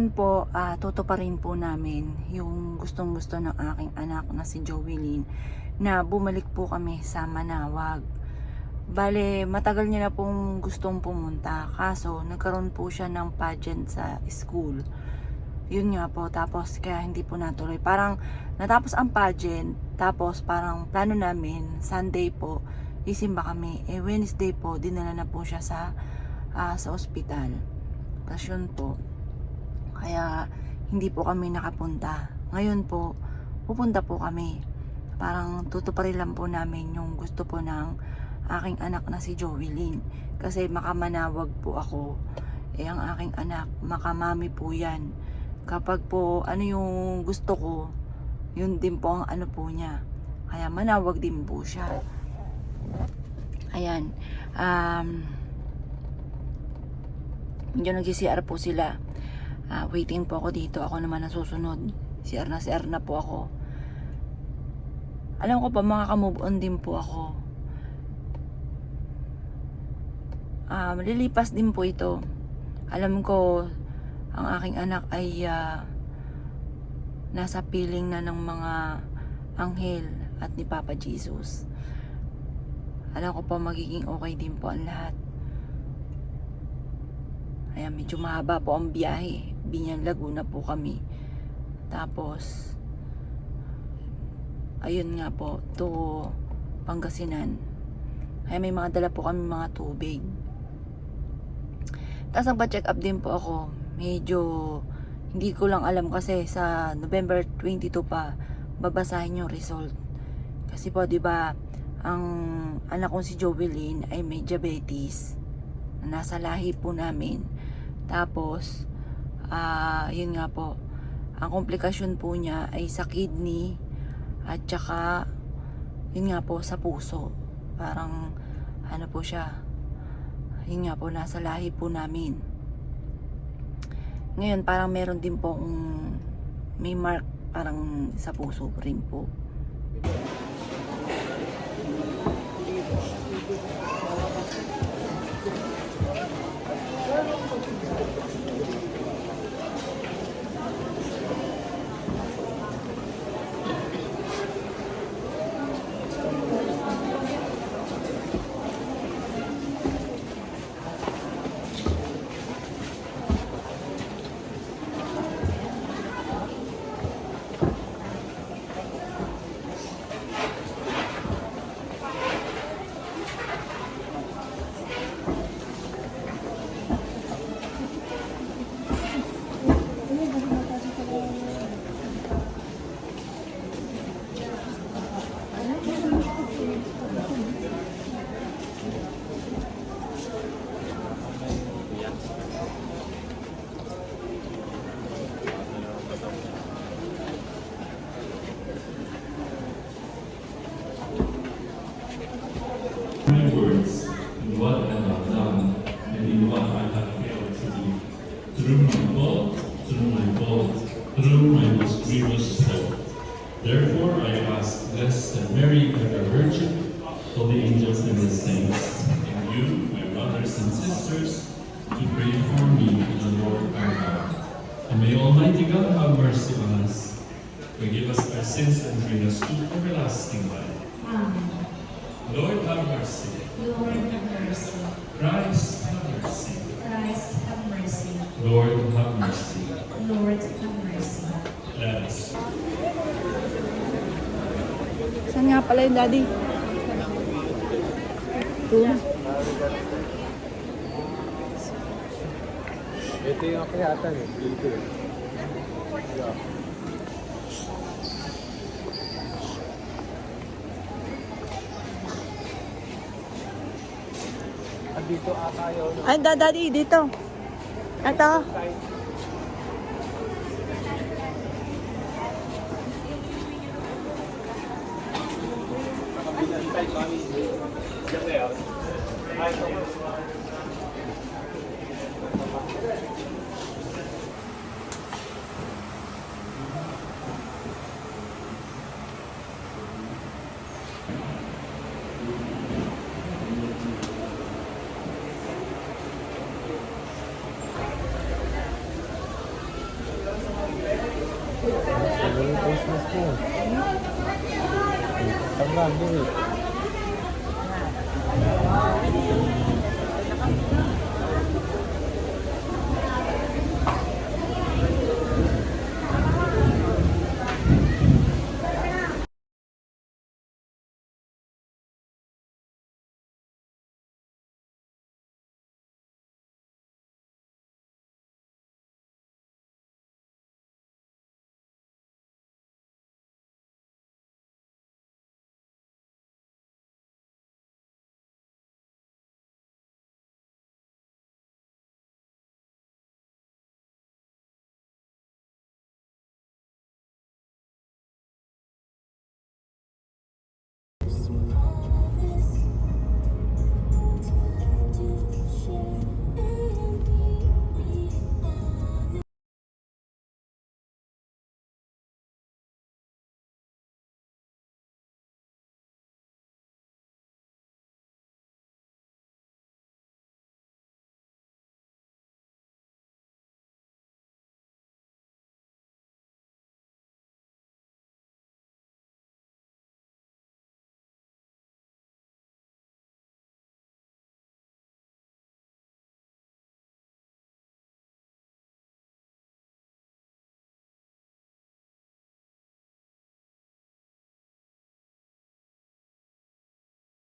Ngayon po, tutuparin po namin yung gustong-gusto ng aking anak na si Jovelyn na bumalik po kami sa Manawag. Bale, matagal niya na pong gustong pumunta, kaso nagkaroon po siya ng pageant sa school. Yun nga po, tapos kaya hindi po natuloy. Parang natapos ang pageant, tapos parang plano namin, Sunday po, isimba kami. Wednesday po, dinala na po siya sa ospital. Tapos yun po, kaya hindi po kami nakapunta. Ngayon po, pupunta po kami. Parang tutuparin lang po namin yung gusto po ng aking anak na si Jovelyn. Kasi makamanawag po ako. Ang aking anak, makamami po yan. Kapag po ano yung gusto ko, yun din po ang ano po niya. Kaya manawag din po siya. Ayan. Medyo nag-CR po sila. Waiting po ako dito. Ako naman ang susunod. CR na po ako. Alam ko pa, makaka-move on din po ako. Malilipas din po ito. Alam ko, ang aking anak ay nasa piling na ng mga anghel at ni Papa Jesus. Alam ko pa, magiging okay din po ang lahat. Ayan, medyo mahaba po ang biyahe. Binyan, Laguna po kami. Tapos, ayun nga po, to Pangasinan. Kaya may mga dala po kami mga tubig. Tapos nagpa-check up din po ako. Medyo, hindi ko lang alam kasi sa November 22 pa, babasahin yung result. Kasi po, di ba, ang anak kong si Jovelyn ay may diabetes. Nasa lahi po namin. Tapos, yun nga po, ang komplikasyon po niya ay sa kidney at saka, yun nga po, sa puso. Parang, ano po siya, yun nga po, nasa lahi po namin. Ngayon, parang meron din po may mark, parang sa puso rin po. My words, in what I have done, and in what I have failed to do, through my fault, through my most grievous fault. Therefore I ask this, the Mary, ever Virgin, all the angels and the saints, and you, my brothers and sisters, to pray for me to the Lord our God. And may Almighty God have mercy on us, forgive us our sins, and bring us to everlasting life. Amen. Lord have mercy. Lord have mercy. Christ have mercy. Christ have mercy. Lord have mercy. Lord have mercy. Let us. Saan nga pala yung daddy? Doon. Ito yung akayatan eh, dito eh. Yeah. Dito ata yun. Ay, daddy, dito. Ito. Tandaan din eh.